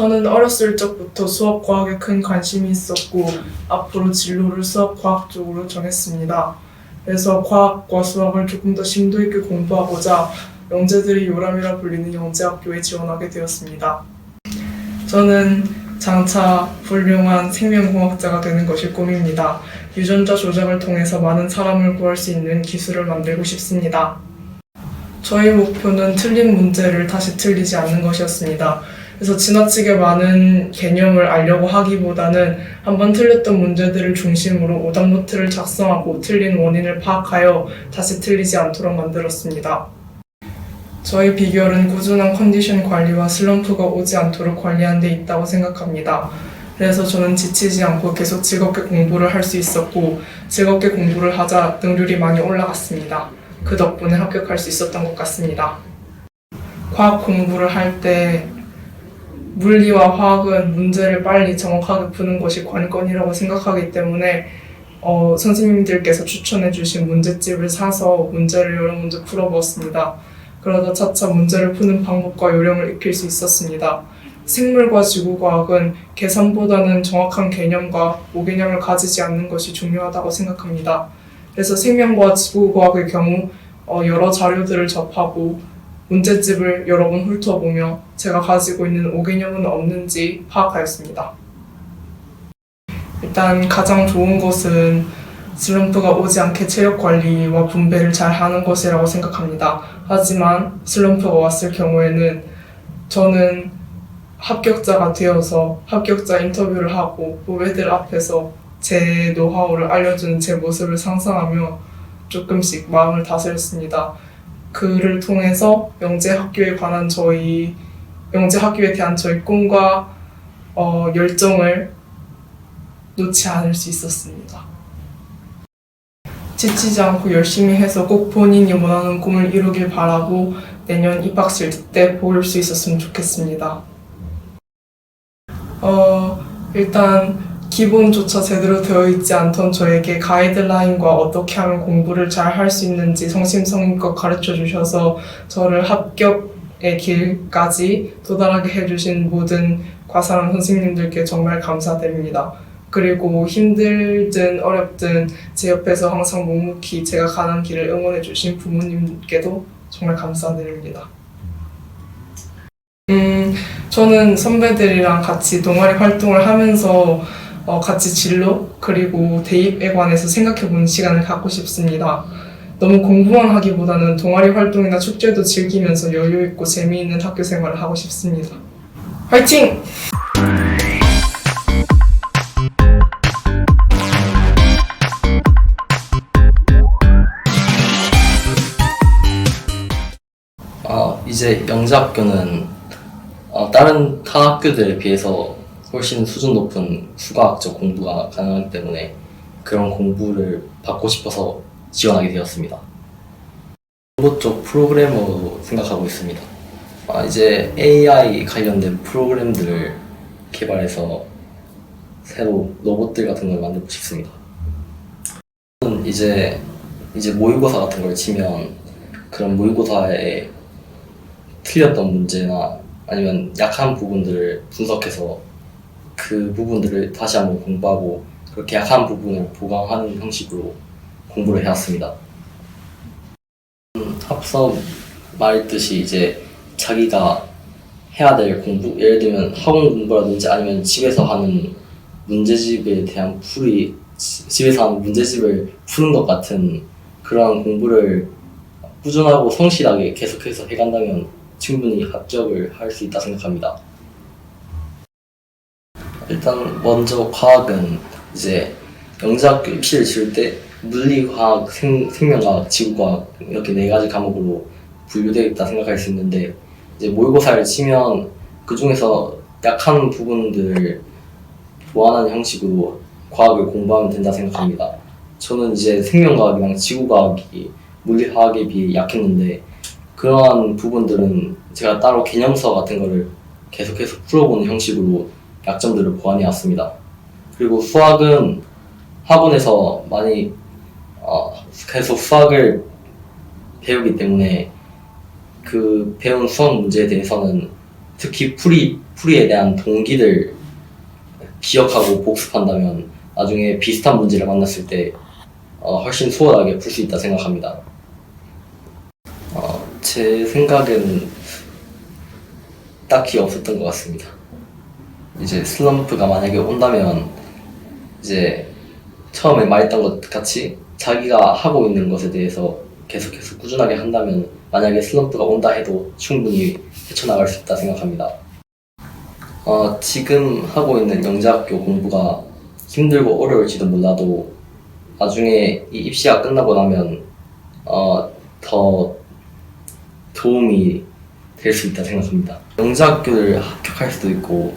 저는 어렸을 적부터 수학 과학에 큰 관심이 있었고 앞으로 진로를 수학 과학 쪽으로 정했습니다. 그래서 과학과 수학을 조금 더 심도 있게 공부하고자 영재들이 요람이라 불리는 영재학교에 지원하게 되었습니다. 저는 장차 훌륭한 생명공학자가 되는 것이 꿈입니다. 유전자 조작을 통해서 많은 사람을 구할 수 있는 기술을 만들고 싶습니다. 저희 목표는 틀린 문제를 다시 틀리지 않는 것이었습니다. 그래서 지나치게 많은 개념을 알려고 하기보다는 한번 틀렸던 문제들을 중심으로 오답노트를 작성하고 틀린 원인을 파악하여 다시 틀리지 않도록 만들었습니다. 저희 비결은 꾸준한 컨디션 관리와 슬럼프가 오지 않도록 관리하는 데 있다고 생각합니다. 그래서 저는 지치지 않고 계속 즐겁게 공부를 할 수 있었고 즐겁게 공부를 하자 능률이 많이 올라갔습니다. 그 덕분에 합격할 수 있었던 것 같습니다. 과학 공부를 할 때 물리와 화학은 문제를 빨리 정확하게 푸는 것이 관건이라고 생각하기 때문에 선생님들께서 추천해 주신 문제집을 사서 문제를 여러 문제 풀어보았습니다. 그러다 차차 문제를 푸는 방법과 요령을 익힐 수 있었습니다. 생물과 지구과학은 계산보다는 정확한 개념과 모개념을 가지지 않는 것이 중요하다고 생각합니다. 그래서 생명과 지구과학의 경우 여러 자료들을 접하고 문제집을 여러 번 훑어보며 제가 가지고 있는 오개념은 없는지 파악하였습니다. 일단 가장 좋은 것은 슬럼프가 오지 않게 체력 관리와 분배를 잘 하는 것이라고 생각합니다. 하지만 슬럼프가 왔을 경우에는 저는 합격자가 되어서 합격자 인터뷰를 하고 후배들 앞에서 제 노하우를 알려주는 제 모습을 상상하며 조금씩 마음을 다스렸습니다. 그를 통해서 영재학교에 대한 저희 꿈과 열정을 놓지 않을 수 있었습니다. 지치지 않고 열심히 해서 꼭 본인이 원하는 꿈을 이루길 바라고 내년 입학식 때 볼 수 있었으면 좋겠습니다. 일단 기본조차 제대로 되어 있지 않던 저에게 가이드라인과 어떻게 하면 공부를 잘 할 수 있는지 성심성의껏 가르쳐 주셔서 저를 합격의 길까지 도달하게 해주신 모든 과사랑 선생님들께 정말 감사드립니다. 그리고 힘들든 어렵든 제 옆에서 항상 묵묵히 제가 가는 길을 응원해 주신 부모님께도 정말 감사드립니다. 저는 선배들이랑 같이 동아리 활동을 하면서 같이 진로 그리고 대입에 관해서 생각해보는 시간을 갖고 싶습니다. 너무 공부만 하기보다는 동아리 활동이나 축제도 즐기면서 여유있고 재미있는 학교 생활을 하고 싶습니다. 화이팅! 이제 영재학교는 다른 타 학교들에 비해서 훨씬 수준 높은 수학적 공부가 가능하기 때문에 그런 공부를 받고 싶어서 지원하게 되었습니다. 로봇 쪽 프로그래머로 생각하고 있습니다. 이제 AI 관련된 프로그램들을 개발해서 새로 로봇들 같은 걸 만들고 싶습니다. 이제 모의고사 같은 걸 치면 그런 모의고사에 틀렸던 문제나 아니면 약한 부분들을 분석해서 그 부분들을 다시 한번 공부하고 그렇게 약한 부분을 보강하는 형식으로 공부를 해왔습니다. 앞서 말했듯이 이제 자기가 해야 될 공부, 예를 들면 학원 공부라든지 아니면 집에서 하는 문제집에 대한 집에서 하는 문제집을 푸는 것 같은 그런 공부를 꾸준하고 성실하게 계속해서 해간다면 충분히 합격을 할 수 있다 생각합니다. 일단 먼저 과학은 이제 영재학교 입시를 치를 때 물리과학, 생명과학, 지구과학 이렇게 4가지 과목으로 분류되어 있다 생각할 수 있는데 이제 모의고사를 치면 그 중에서 약한 부분들을 보완하는 형식으로 과학을 공부하면 된다 생각합니다. 저는 이제 생명과학이랑 지구과학이 물리화학에 비해 약했는데 그러한 부분들은 제가 따로 개념서 같은 거를 계속해서 풀어보는 형식으로 약점들을 보완해 왔습니다. 그리고 수학은 학원에서 많이 계속 수학을 배우기 때문에 그 배운 수학 문제에 대해서는 특히 풀이에 대한 동기를 기억하고 복습한다면 나중에 비슷한 문제를 만났을 때 훨씬 수월하게 풀 수 있다 생각합니다. 제 생각은 딱히 없었던 것 같습니다. 이제 슬럼프가 만약에 온다면 이제 처음에 말했던 것 같이 자기가 하고 있는 것에 대해서 계속해서 꾸준하게 한다면 만약에 슬럼프가 온다 해도 충분히 헤쳐나갈 수 있다 생각합니다. 지금 하고 있는 영재학교 공부가 힘들고 어려울지도 몰라도 나중에 이 입시가 끝나고 나면 더 도움이 될 수 있다 생각합니다. 영재학교를 합격할 수도 있고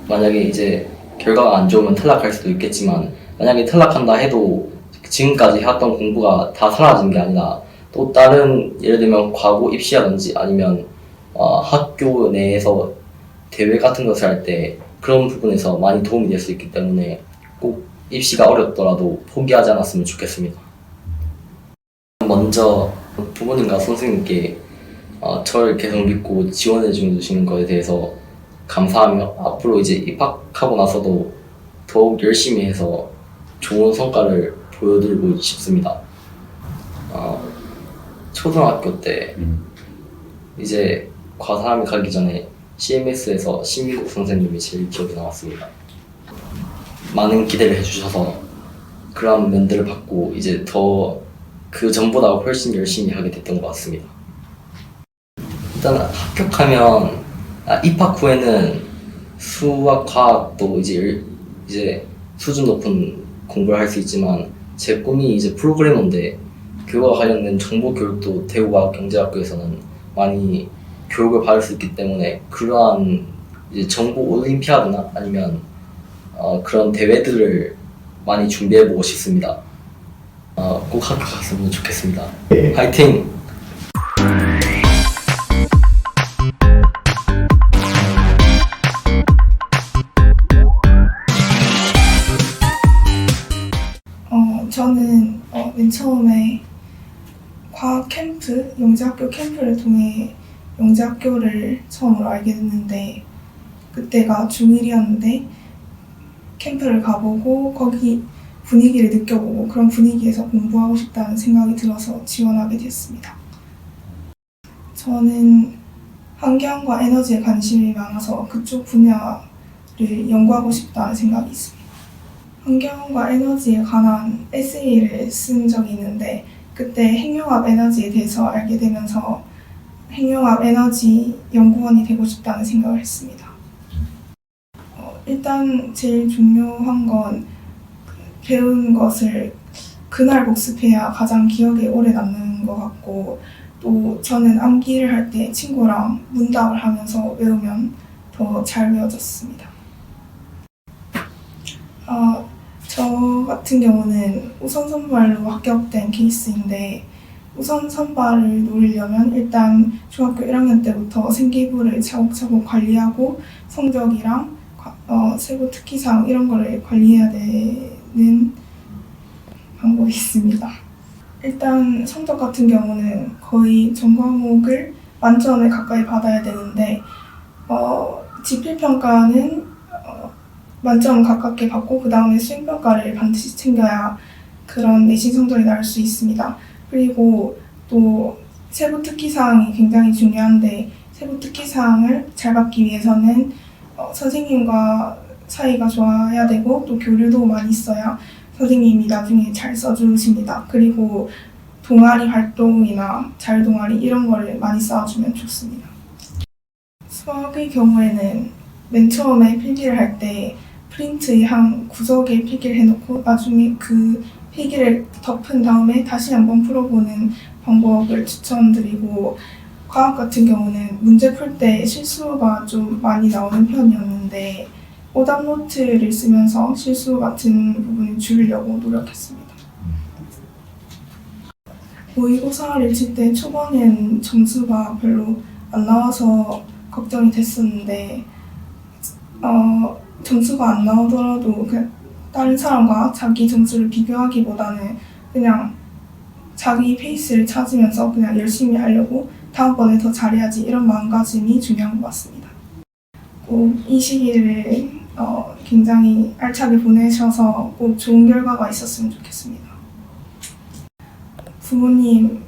만약에 이제 결과가 안 좋으면 탈락할 수도 있겠지만 만약에 탈락한다 해도 지금까지 해왔던 공부가 다 사라진 게 아니라 또 다른 예를 들면 과고 입시라든지 아니면 학교 내에서 대회 같은 것을 할 때 그런 부분에서 많이 도움이 될 수 있기 때문에 꼭 입시가 어렵더라도 포기하지 않았으면 좋겠습니다. 먼저 부모님과 선생님께 저를 계속 믿고 지원해 주시는 것에 대해서 감사하며 앞으로 이제 입학하고 나서도 더욱 열심히 해서 좋은 성과를 보여드리고 싶습니다. 초등학교 때 이제 과3이 가기 전에 CMS에서 신미국 선생님이 제일 기억에 남았습니다. 많은 기대를 해주셔서 그런 면들을 받고 이제 더 그 전보다 훨씬 열심히 하게 됐던 것 같습니다. 일단 합격하면 입학 후에는 수학, 과학도 이제 수준 높은 공부를 할 수 있지만 제 꿈이 이제 프로그래머인데 그와 관련된 정보 교육도 대구과학경제학교에서는 많이 교육을 받을 수 있기 때문에 그러한 이제 정보 올림피아드나 아니면 그런 대회들을 많이 준비해보고 싶습니다. 꼭 합격했으면 좋겠습니다. 화이팅! 저는 맨 처음에 과학 캠프, 영재학교 캠프를 통해 영재학교를 처음으로 알게 됐는데 그때가 중1이었는데 캠프를 가보고 거기 분위기를 느껴보고 그런 분위기에서 공부하고 싶다는 생각이 들어서 지원하게 됐습니다. 저는 환경과 에너지에 관심이 많아서 그쪽 분야를 연구하고 싶다는 생각이 있습니다. 환경과 에너지에 관한 에세이를 쓴 적이 있는데 그때 핵융합 에너지에 대해서 알게 되면서 핵융합 에너지 연구원이 되고 싶다는 생각을 했습니다. 일단 제일 중요한 건 배운 것을 그날 복습해야 가장 기억에 오래 남는 것 같고 또 저는 암기를 할 때 친구랑 문답을 하면서 외우면 더 잘 외워졌습니다. 저 같은 경우는 우선 선발로 합격된 케이스인데 우선 선발을 노리려면 일단 중학교 1학년 때부터 생기부를 차곡차곡 관리하고 성적이랑 세부 특기사항 이런 거를 관리해야 되는 방법이 있습니다. 일단 성적 같은 경우는 거의 전 과목을 만점에 가까이 받아야 되는데 지필평가는 만점 가깝게 받고 그 다음에 수행평가를 반드시 챙겨야 그런 내신 성적이 나올 수 있습니다. 그리고 또 세부 특기사항이 굉장히 중요한데 세부 특기사항을 잘 받기 위해서는 선생님과 사이가 좋아야 되고 또 교류도 많이 있어야 선생님이 나중에 잘 써주십니다. 그리고 동아리 활동이나 자유동아리 이런 거를 많이 쌓아주면 좋습니다. 수학의 경우에는 맨 처음에 필기를 할 때 프린트에 한 구석에 필기를 해놓고 나중에 그 필기를 덮은 다음에 다시 한번 풀어보는 방법을 추천드리고 과학 같은 경우는 문제 풀 때 실수가 좀 많이 나오는 편이었는데 오답 노트를 쓰면서 실수 같은 부분을 줄이려고 노력했습니다. 모의고사를 칠 때 초반엔 점수가 별로 안 나와서 걱정이 됐었는데 점수가 안 나오더라도 다른 사람과 자기 점수를 비교하기보다는 그냥 자기 페이스를 찾으면서 그냥 열심히 하려고 다음번에 더 잘해야지 이런 마음가짐이 중요한 것 같습니다. 꼭 이 시기를 굉장히 알차게 보내셔서 꼭 좋은 결과가 있었으면 좋겠습니다. 부모님은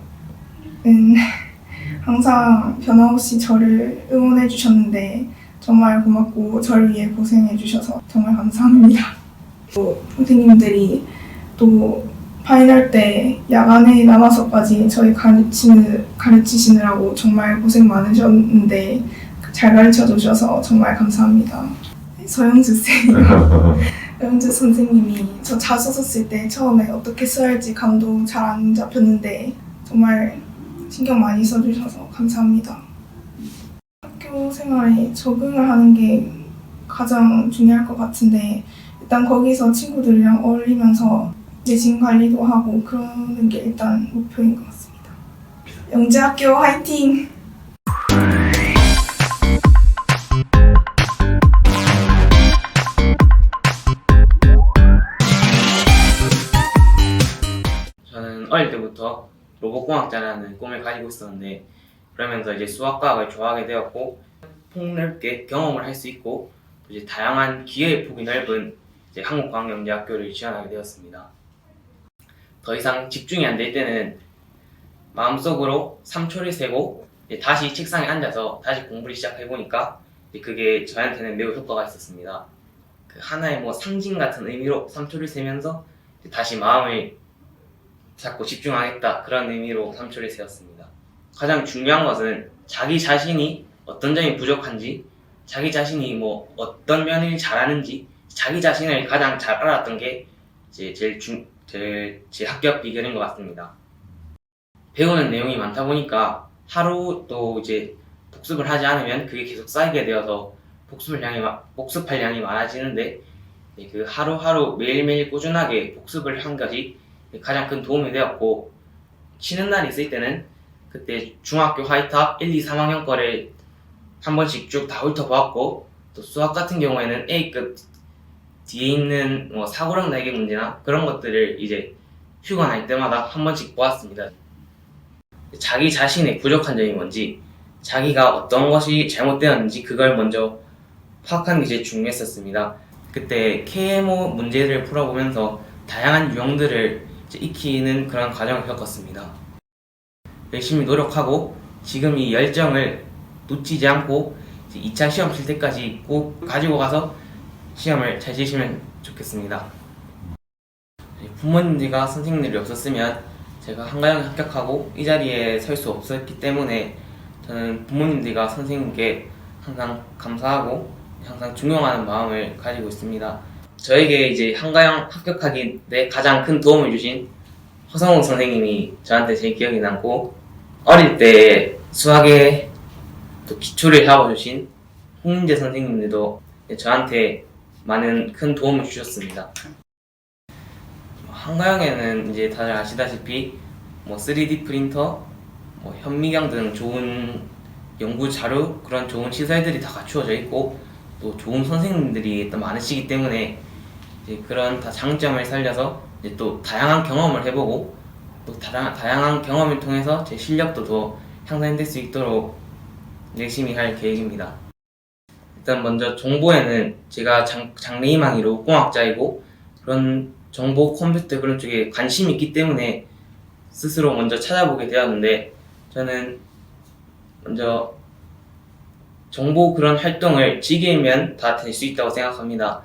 항상 변함없이 저를 응원해 주셨는데 정말 고맙고 저를 위해 고생해 주셔서 정말 감사합니다. 또 선생님들이 또 파이널 때 야간에 남아서까지 저희 가르치시느라고 정말 고생 많으셨는데 잘 가르쳐 주셔서 정말 감사합니다. 서영주 쌤, 서영주 선생님이 저 자소 썼을 때 처음에 어떻게 써야 할지 감도 잘 안 잡혔는데 정말 신경 많이 써주셔서 감사합니다. 학교 생활에 적응을 하는 게 가장 중요할 것 같은데 일단 거기서 친구들이랑 어울리면서 내신 관리도 하고 그러는 게 일단 목표인 것 같습니다. 영재학교 화이팅! 저는 어릴 때부터 로봇공학자라는 꿈을 가지고 있었는데 그러면서 이제 수학과학을 좋아하게 되었고 폭넓게 경험을 할 수 있고 이제 다양한 기회의 폭이 넓은 이제 한국과학영재학교를 지원하게 되었습니다. 더 이상 집중이 안 될 때는 마음속으로 3초를 세고 다시 책상에 앉아서 다시 공부를 시작해 보니까 그게 저한테는 매우 효과가 있었습니다. 그 하나의 뭐 상징 같은 의미로 3초를 세면서 다시 마음을 잡고 집중하겠다 그런 의미로 3초를 세웠습니다. 가장 중요한 것은 자기 자신이 어떤 점이 부족한지, 자기 자신이 뭐 어떤 면을 잘하는지, 자기 자신을 가장 잘 알았던 게 제 합격 비결인 것 같습니다. 배우는 내용이 많다 보니까 하루 또 이제 복습을 하지 않으면 그게 계속 쌓이게 되어서 복습할 양이 많아지는데 그 하루하루 매일매일 꾸준하게 복습을 한 것이 가장 큰 도움이 되었고 쉬는 날이 있을 때는 그때 중학교 화이트학 1, 2, 3학년 거를 한 번씩 쭉 다 훑어보았고 또 수학 같은 경우에는 A급 뒤에 있는 뭐 사고력 내기 문제나 그런 것들을 이제 휴가 날 때마다 한 번씩 보았습니다. 자기 자신의 부족한 점이 뭔지 자기가 어떤 것이 잘못되었는지 그걸 먼저 파악하는 게 제일 중요했었습니다. 그때 KMO 문제를 풀어보면서 다양한 유형들을 이제 익히는 그런 과정을 겪었습니다. 열심히 노력하고 지금 이 열정을 놓치지 않고 2차 시험 칠 때까지 꼭 가지고 가서 시험을 잘 치시면 좋겠습니다. 부모님들과 선생님들이 없었으면 제가 한가영에 합격하고 이 자리에 설 수 없었기 때문에 저는 부모님들과 선생님께 항상 감사하고 항상 존경하는 마음을 가지고 있습니다. 저에게 이제 한가영 합격하기 때 가장 큰 도움을 주신 허성욱 선생님이 저한테 제일 기억이 남고 어릴 때 수학에 또 기초를 잡아주신 홍민재 선생님들도 저한테 많은 큰 도움을 주셨습니다. 한가영에는 이제 다들 아시다시피 뭐 3D 프린터, 뭐 현미경 등 좋은 연구 자료 그런 좋은 시설들이 다 갖추어져 있고 또 좋은 선생님들이 또 많으시기 때문에 이제 그런 다 장점을 살려서 이제 또 다양한 경험을 해보고 또 다양한 경험을 통해서 제 실력도 더 향상될 수 있도록 열심히 할 계획입니다. 일단 먼저 정보에는 제가 장래희망이 로봇공학자이고 그런 정보 컴퓨터 그런 쪽에 관심이 있기 때문에 스스로 먼저 찾아보게 되었는데 저는 먼저 정보 그런 활동을 즐기면 다 될 수 있다고 생각합니다.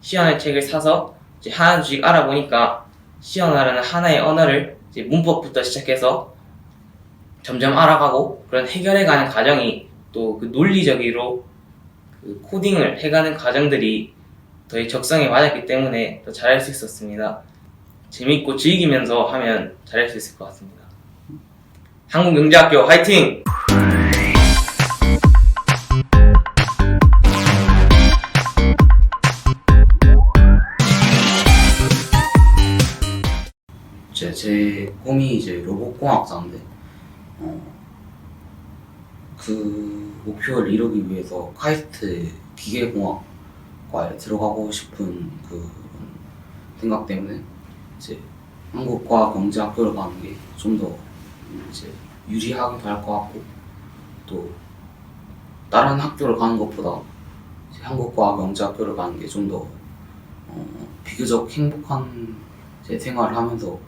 시연의 책을 사서 이제 하나씩 알아보니까 시연하라는 하나의 언어를 이제 문법부터 시작해서 점점 알아가고 그런 해결해가는 과정이 또 그 논리적으로 그 코딩을 해가는 과정들이 더 적성에 맞았기 때문에 더 잘할 수 있었습니다. 재밌고 즐기면서 하면 잘할 수 있을 것 같습니다. 한국영재학교 화이팅! 제 꿈이 이제 로봇공학자인데 그 목표를 이루기 위해서 카이스트 기계공학과에 들어가고 싶은 그 생각 때문에 이제 한국과학영재학교를 가는 게 좀 더 이제 유리하기도 할 것 같고 또 다른 학교를 가는 것보다 이제 한국과학영재학교를 가는 게 좀 더 비교적 행복한 제 생활을 하면서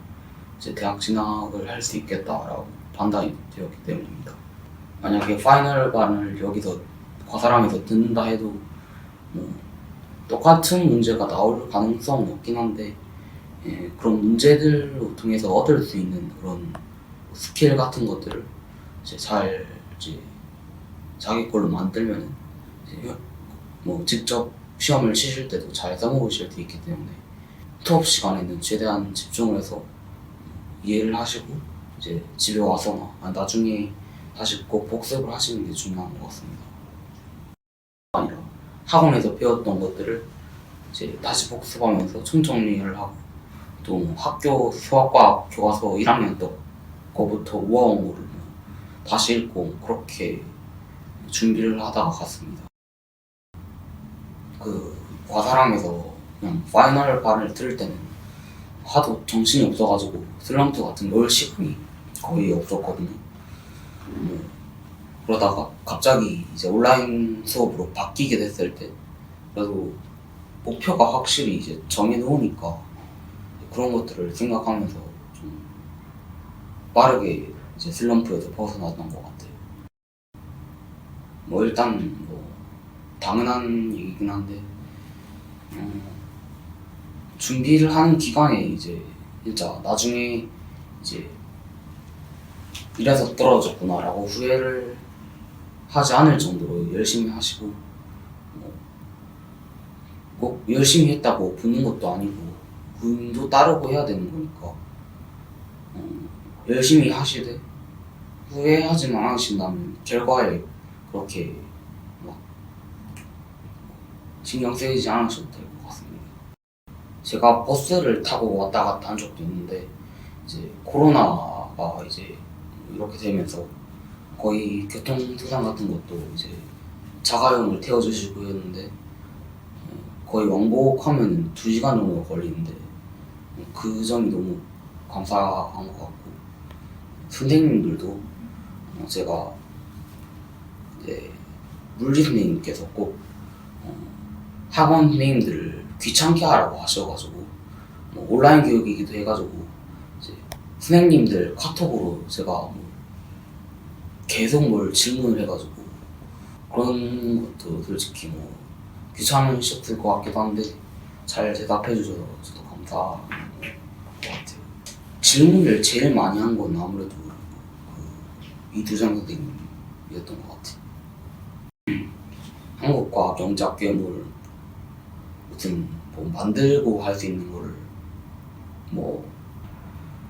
이제 대학 진학을 할 수 있겠다라고 판단이 되었기 때문입니다. 만약에 파이널반을 여기서 과사랑에서 듣는다 해도 뭐 똑같은 문제가 나올 가능성은 없긴 한데 그런 문제들로 통해서 얻을 수 있는 그런 스킬 같은 것들을 이제 잘 이제 자기 걸로 만들면은 이제 뭐 직접 시험을 치실 때도 잘 써먹으실 수 있기 때문에 수업 시간에는 최대한 집중을 해서 이해를 하시고 이제 집에 와서나 나중에 다시 꼭 복습을 하시는 게 중요한 것 같습니다. 아니라 학원에서 배웠던 것들을 이제 다시 복습하면서 총정리를 하고 또 학교 수학과학 교과서 1학년 때 거부터 모아온 거를 다시 읽고 그렇게 준비를 하다가 갔습니다. 그 과사랑에서 그냥 파이널 반을 들을 때는 하도 정신이 없어가지고 슬럼프 같은 걸 시간이 거의 없었거든요. 그러다가 갑자기 이제 온라인 수업으로 바뀌게 됐을 때 그래도 목표가 확실히 이제 정해놓으니까 그런 것들을 생각하면서 좀 빠르게 이제 슬럼프에서 벗어났던 것 같아요. 뭐 일단 뭐 당연한 얘기긴 한데 준비를 하는 기간에 이제 진짜 나중에 이제 이래서 떨어졌구나라고 후회를 하지 않을 정도로 열심히 하시고 꼭 열심히 했다고 붙는 것도 아니고 운도 따르고 해야 되는 거니까 열심히 하시되 후회하지만 않으신다면 결과에 그렇게 막 신경 쓰이지 않으셔도 될 것 같습니다. 제가 버스를 타고 왔다 갔다 한 적도 있는데 이제 코로나가 이제 이렇게 되면서 거의 교통수단 같은 것도 이제 자가용을 태워주시고 했는데 거의 왕복하면 2시간 정도 걸리는데 그 점이 너무 감사한 것 같고 선생님들도 제가 이제 물리 선생님께서 꼭 학원 선생님들을 귀찮게 하라고 하셔가지고 온라인 교육이기도 해가지고 이제 선생님들 카톡으로 제가 계속 뭘 질문을 해가지고 그런 것도 솔직히 귀찮으셨을 것 같기도 한데 잘 대답해 주셔서 저도 감사한 것 같아요. 질문을 제일 많이 한 건 아무래도 이두정 선생님이었던 것 같아요. 한국과학영재학교에 무슨 만들고 할 수 있는 거를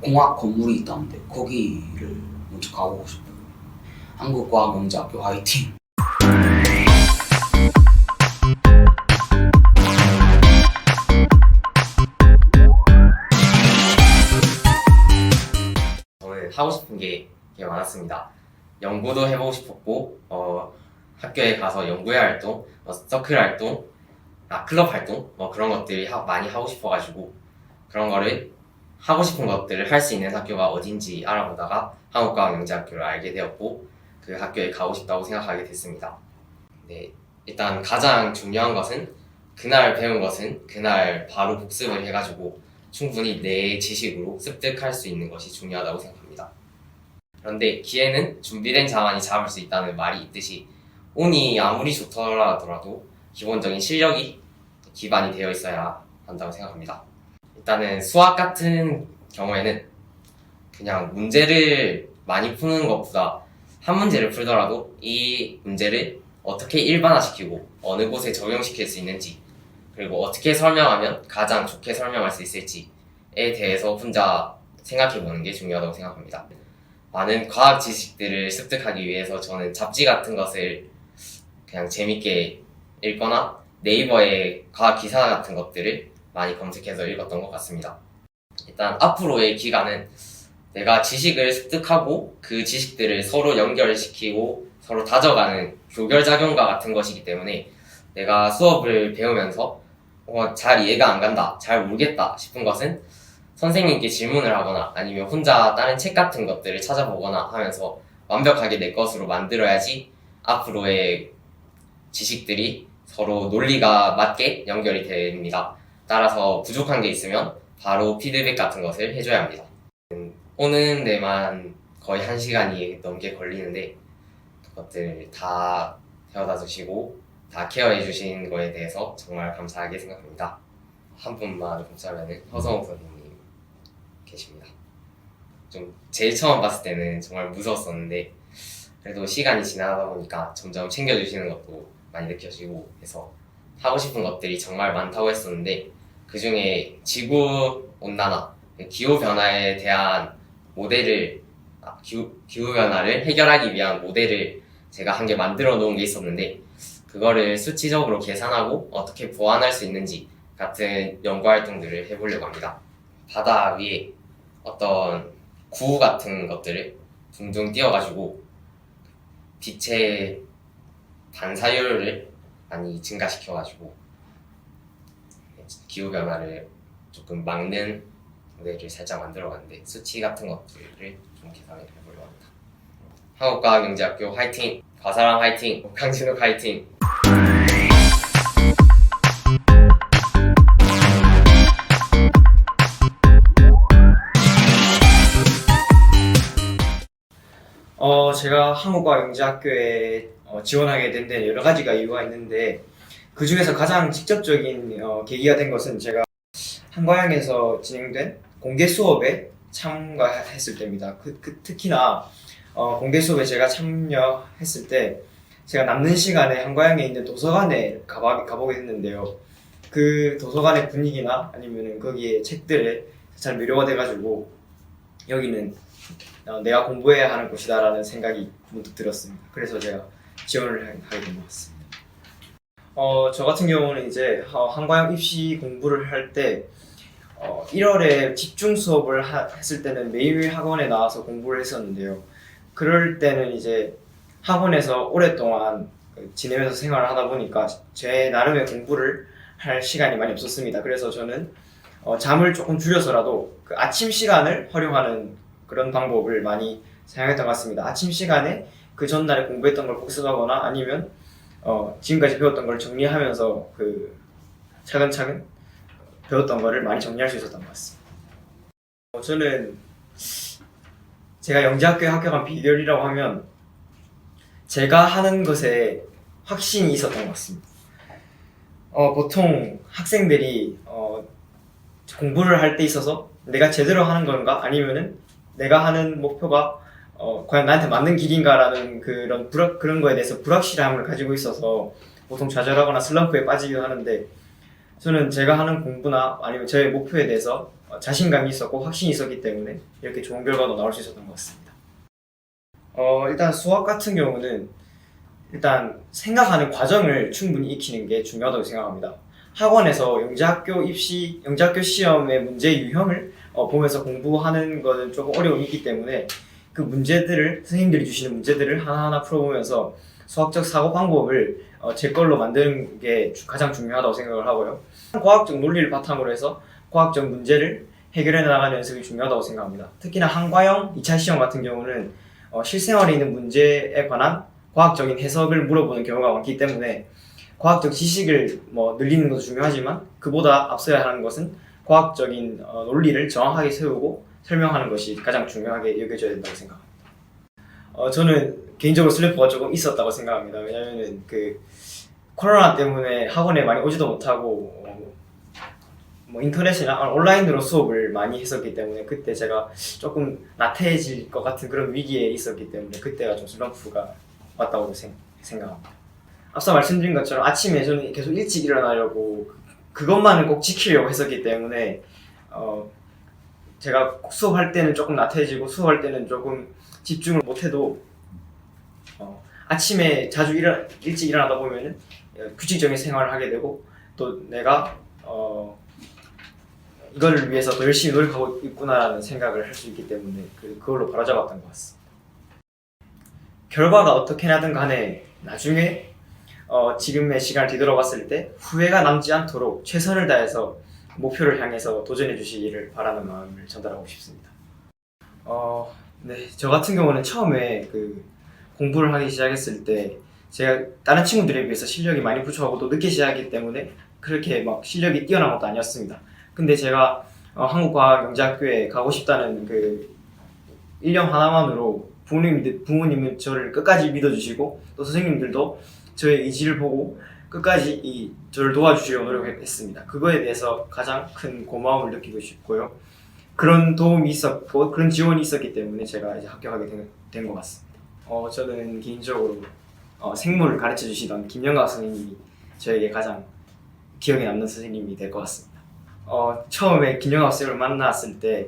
공학 건물이 있다는데 거기를 먼저 가보고 싶어요. 한국과학영재학교 화이팅! 저는 하고 싶은 게 되게 많았습니다. 연구도 해보고 싶었고 학교에 가서 연구회 활동, 서클 활동, 클럽 활동 그런 것들이 많이 하고 싶어가지고 그런 거를 하고 싶은 것들을 할 수 있는 학교가 어딘지 알아보다가 한국과학영재학교를 알게 되었고 그 학교에 가고 싶다고 생각하게 됐습니다. 네, 일단 가장 중요한 것은 그날 배운 것은 그날 바로 복습을 해가지고 충분히 내 지식으로 습득할 수 있는 것이 중요하다고 생각합니다. 그런데 기회는 준비된 자만이 잡을 수 있다는 말이 있듯이 운이 아무리 좋더라도 기본적인 실력이 기반이 되어 있어야 한다고 생각합니다. 일단은 수학 같은 경우에는 그냥 문제를 많이 푸는 것보다 한 문제를 풀더라도 이 문제를 어떻게 일반화시키고 어느 곳에 적용시킬 수 있는지 그리고 어떻게 설명하면 가장 좋게 설명할 수 있을지에 대해서 혼자 생각해보는 게 중요하다고 생각합니다. 많은 과학 지식들을 습득하기 위해서 저는 잡지 같은 것을 그냥 재밌게 읽거나 네이버에 과학 기사 같은 것들을 많이 검색해서 읽었던 것 같습니다. 일단 앞으로의 기간은 내가 지식을 습득하고 그 지식들을 서로 연결시키고 서로 다져가는 교결작용과 같은 것이기 때문에 내가 수업을 배우면서 잘 이해가 안 간다, 잘 모르겠다 싶은 것은 선생님께 질문을 하거나 아니면 혼자 다른 책 같은 것들을 찾아보거나 하면서 완벽하게 내 것으로 만들어야지 앞으로의 지식들이 서로 논리가 맞게 연결이 됩니다. 따라서 부족한 게 있으면 바로 피드백 같은 것을 해줘야 합니다. 오는 데만 거의 1시간이 넘게 걸리는데 그것들 다 데려다 주시고 다 케어해 주신 거에 대해서 정말 감사하게 생각합니다. 한 분만 꼽자면은 허성욱 선생님 계십니다. 좀 제일 처음 봤을 때는 정말 무서웠었는데 그래도 시간이 지나다 보니까 점점 챙겨주시는 것도 많이 느껴지고 해서 하고 싶은 것들이 정말 많다고 했었는데 그 중에 지구 온난화, 기후 변화에 대한 모델을 기후 변화를 해결하기 위한 모델을 제가 한 개 만들어 놓은 게 있었는데 그거를 수치적으로 계산하고 어떻게 보완할 수 있는지 같은 연구 활동들을 해보려고 합니다. 바다 위에 어떤 구 같은 것들을 둥둥 띄워가지고 빛의 반사율을 많이 증가시켜가지고 기후 변화를 조금 막는 모델을 살짝 만들어봤는데 수치 같은 것들을 좀 계산을 해보려고 합니다. 한국과학영재학교 화이팅! 과사랑 화이팅! 강진욱 화이팅! 제가 한국과학영재학교에 지원하게 된 데는 여러 가지가 이유가 있는데 그 중에서 가장 직접적인 계기가 된 것은 제가 한과영에서 진행된 공개 수업에 참가했을 때입니다. 특히나 공개 수업에 제가 참여했을 때 제가 남는 시간에 한과영에 있는 도서관에 가보게 했는데요. 그 도서관의 분위기나 아니면은 거기에 책들에 잘 매료가 돼가지고 여기는 내가 공부해야 하는 곳이다라는 생각이 문득 들었습니다. 그래서 제가 지원을 하게 된 것 같습니다. 저 같은 경우는 이제 한과영 입시 공부를 할 때 1월에 집중 수업을 했을 때는 매일 학원에 나와서 공부를 했었는데요. 그럴 때는 이제 학원에서 오랫동안 지내면서 생활을 하다 보니까 제 나름의 공부를 할 시간이 많이 없었습니다. 그래서 저는 잠을 조금 줄여서라도 그 아침 시간을 활용하는 그런 방법을 많이 사용했던 것 같습니다. 아침 시간에 그 전날에 공부했던 걸 복습하거나 아니면 지금까지 배웠던 걸 정리하면서 그 차근차근 배웠던 거를 많이 정리할 수 있었던 것 같습니다. 저는 제가 영재학교에 합격한 비결이라고 하면 제가 하는 것에 확신이 있었던 것 같습니다. 보통 학생들이 공부를 할 때 있어서 내가 제대로 하는 건가 아니면은 내가 하는 목표가 과연 나한테 맞는 길인가라는 그런 거에 대해서 불확실함을 가지고 있어서 보통 좌절하거나 슬럼프에 빠지기도 하는데 저는 제가 하는 공부나 아니면 저의 목표에 대해서 자신감이 있었고 확신이 있었기 때문에 이렇게 좋은 결과도 나올 수 있었던 것 같습니다. 일단 수학 같은 경우는 일단 생각하는 과정을 충분히 익히는 게 중요하다고 생각합니다. 학원에서 영재학교 시험의 문제 유형을 보면서 공부하는 것은 조금 어려움이 있기 때문에 그 문제들을 선생님들이 주시는 문제들을 하나하나 풀어보면서 수학적 사고 방법을 제 걸로 만드는 게 가장 중요하다고 생각을 하고요. 과학적 논리를 바탕으로 해서 과학적 문제를 해결해 나가는 연습이 중요하다고 생각합니다. 특히나 한과영 2차 시험 같은 경우는 실생활에 있는 문제에 관한 과학적인 해석을 물어보는 경우가 많기 때문에 과학적 지식을 늘리는 것도 중요하지만 그보다 앞서야 하는 것은 과학적인 논리를 정확하게 세우고 설명하는 것이 가장 중요하게 여겨져야 된다고 생각합니다. 저는 개인적으로 슬럼프가 조금 있었다고 생각합니다. 왜냐면은 코로나 때문에 학원에 많이 오지도 못하고 인터넷이나 온라인으로 수업을 많이 했었기 때문에 그때 제가 조금 나태해질 것 같은 그런 위기에 있었기 때문에 그때가 좀 슬럼프가 왔다고 생각합니다. 앞서 말씀드린 것처럼 아침에 저는 계속 일찍 일어나려고 그것만은 꼭 지키려고 했었기 때문에 제가 수업할 때는 조금 나태해지고 수업할 때는 조금 집중을 못해도 아침에 자주 일찍 일어나다 보면은 규칙적인 생활을 하게 되고 또 내가 이거를 위해서 더 열심히 노력하고 있구나라는 생각을 할 수 있기 때문에 그걸로 바로잡았던 것 같습니다. 결과가 어떻게 나든 간에 나중에 지금의 시간을 뒤돌아봤을 때 후회가 남지 않도록 최선을 다해서 목표를 향해서 도전해 주시기를 바라는 마음을 전달하고 싶습니다. 네, 저 같은 경우는 처음에 공부를 하기 시작했을 때 제가 다른 친구들에 비해서 실력이 많이 부족하고 또 늦게 시작하기 때문에 그렇게 막 실력이 뛰어난 것도 아니었습니다. 근데 제가 한국과학영재학교에 가고 싶다는 그 일념 하나만으로 부모님은 저를 끝까지 믿어주시고 또 선생님들도 저의 의지를 보고 끝까지 저를 도와주시려고 노력했습니다. 그거에 대해서 가장 큰 고마움을 느끼고 싶고요. 그런 도움이 있었고 그런 지원이 있었기 때문에 제가 이제 합격하게 된 것 같습니다. 저는 개인적으로 생물을 가르쳐 주시던 김영각 선생님이 저에게 가장 기억에 남는 선생님이 될 것 같습니다. 처음에 김영각 선생님을 만났을 때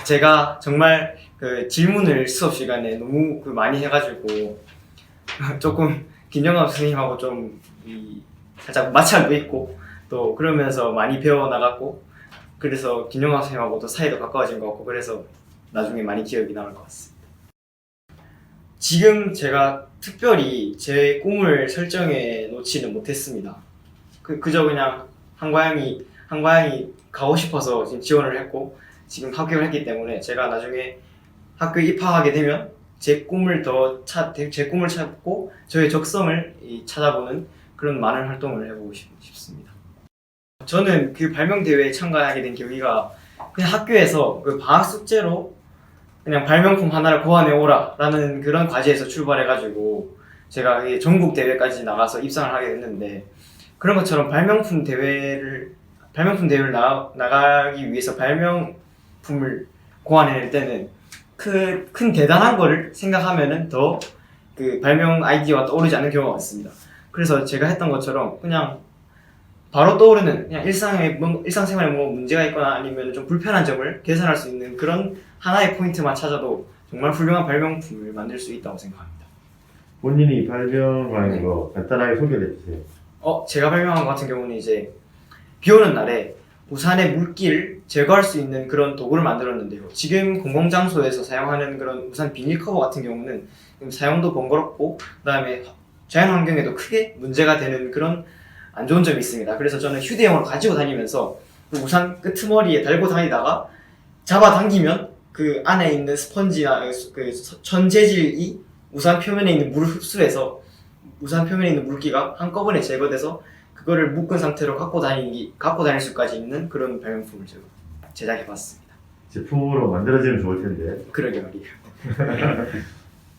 제가 정말 그 질문을 수업 시간에 너무 많이 해가지고 조금 김영각 선생님하고 좀 살짝 마찰도 있고 또 그러면서 많이 배워나갔고 그래서 김영각 선생님하고도 사이도 가까워진 것 같고 그래서 나중에 많이 기억이 남을 것 같습니다. 지금 제가 특별히 제 꿈을 설정해 놓지는 못했습니다. 그저 그냥 한과양이 가고 싶어서 지금 지원을 했고 지금 합격을 했기 때문에 제가 나중에 학교에 입학하게 되면 제 꿈을 찾고 저의 적성을 찾아보는 그런 많은 활동을 해보고 싶습니다. 저는 그 발명 대회에 참가하게 된 계기가 그냥 학교에서 그 방학 숙제로 그냥 발명품 하나를 고안해 오라 라는 그런 과제에서 출발해가지고 제가 전국 대회까지 나가서 입상을 하게 됐는데 그런 것처럼 발명품 대회를 나가기 위해서 발명품을 고안해낼 때는 큰 대단한 거를 생각하면은 더 그 발명 아이디어가 떠오르지 않는 경우가 많습니다. 그래서 제가 했던 것처럼 그냥 바로 떠오르는 그냥 일상생활에 뭐 문제가 있거나 아니면 좀 불편한 점을 개선할 수 있는 그런 하나의 포인트만 찾아도 정말 훌륭한 발명품을 만들 수 있다고 생각합니다. 본인이 발명한 거 간단하게 소개를 해주세요. 제가 발명한 것 같은 경우는 이제 비 오는 날에 우산의 물기를 제거할 수 있는 그런 도구를 만들었는데요. 지금 공공장소에서 사용하는 그런 우산 비닐 커버 같은 경우는 사용도 번거롭고 그다음에 자연환경에도 크게 문제가 되는 그런 안 좋은 점이 있습니다. 그래서 저는 휴대용으로 가지고 다니면서 그 우산 끄트머리에 달고 다니다가 잡아당기면 그 안에 있는 스펀지나 그 천재질이 우산 표면에 있는 물을 흡수해서 우산 표면에 있는 물기가 한꺼번에 제거돼서 그거를 묶은 상태로 갖고 다닐 수까지 있는 그런 발명품을 제작해봤습니다. 제품으로 만들어지면 좋을 텐데. 그러게 말이에요.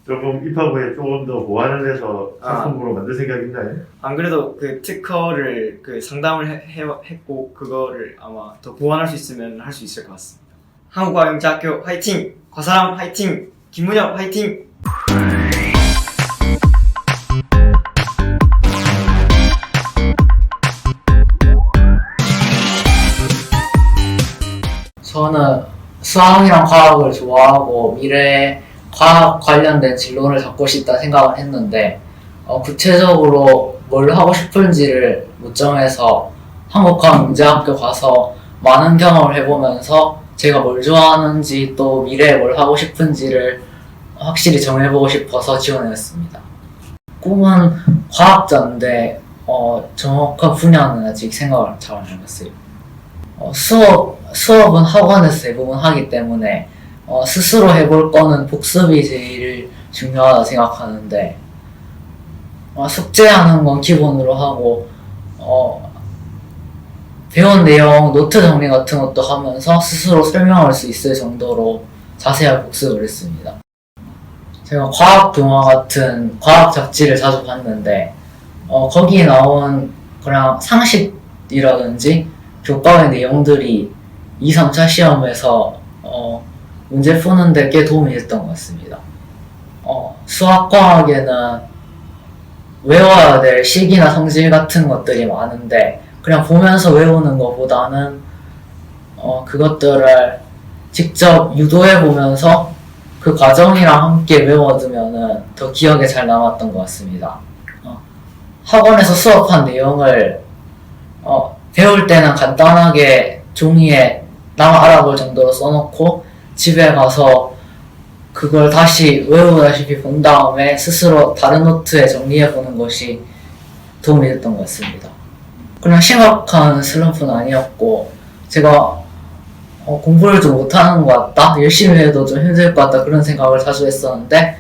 조금 입학 후에 조금 더 보완을 해서 상품으로 만들 생각 있나요? 안 그래도 그 특허를 상담을 했고 그거를 아마 더 보완할 수 있으면 할 수 있을 것 같습니다. 한국과학영재학교 화이팅! 과사람 화이팅! 김문혁 화이팅! 저는 수학이랑 과학을 좋아하고 미래에 과학 관련된 진로를 잡고 싶다 생각을 했는데 구체적으로 뭘 하고 싶은지를 못 정해서 한국과학영재학교 가서 많은 경험을 해보면서 제가 뭘 좋아하는지 또 미래에 뭘 하고 싶은지를 확실히 정해보고 싶어서 지원했습니다. 꿈은 과학자인데 정확한 분야는 아직 생각을 잘 안 해봤어요. 수업은 학원에서 대부분 하기 때문에 스스로 해볼 거는 복습이 제일 중요하다 생각하는데 숙제하는 건 기본으로 하고 배운 내용 노트 정리 같은 것도 하면서 스스로 설명할 수 있을 정도로 자세하게 복습을 했습니다. 제가 과학 동화 같은 과학 잡지를 자주 봤는데 거기에 나온 그냥 상식이라든지 교과의 내용들이 2, 3차 시험에서 문제 푸는데 꽤 도움이 됐던 것 같습니다. 수학과학에는 외워야 될 식이나 성질 같은 것들이 많은데 그냥 보면서 외우는 것보다는 그것들을 직접 유도해보면서 그 과정이랑 함께 외워두면은 더 기억에 잘 남았던 것 같습니다. 학원에서 수업한 내용을 배울 때는 간단하게 종이에 나만 알아볼 정도로 써놓고 집에 가서 그걸 다시 외우다시피 본 다음에 스스로 다른 노트에 정리해보는 것이 도움이 됐던 것 같습니다. 그냥 심각한 슬럼프는 아니었고 제가 공부를 좀 못하는 것 같다, 열심히 해도 좀 힘들 것 같다 그런 생각을 자주 했었는데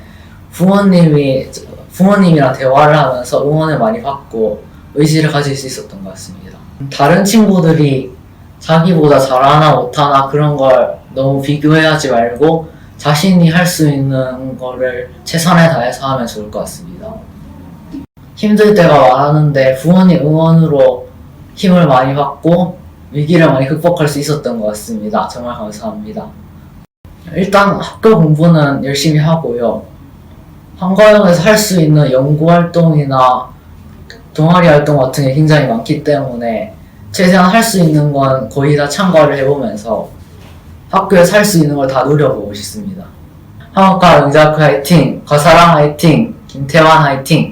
부모님이랑 대화를 하면서 응원을 많이 받고 의지를 가질 수 있었던 것 같습니다. 다른 친구들이 자기보다 잘하나 못하나 그런 걸 너무 비교해하지 말고 자신이 할 수 있는 거를 최선을 다해서 하면 좋을 것 같습니다. 힘들 때가 많았는데 부모님 응원으로 힘을 많이 받고 위기를 많이 극복할 수 있었던 것 같습니다. 정말 감사합니다. 일단 학교 공부는 열심히 하고요. 한과영에서 할 수 있는 연구 활동이나 동아리 활동 같은 게 굉장히 많기 때문에 최대한 할 수 있는 건 거의 다 참가를 해보면서 학교에서 할 수 있는 걸 다 노려보고 싶습니다. 한국과 영재학교 화이팅! 거사랑 화이팅! 김태환 화이팅!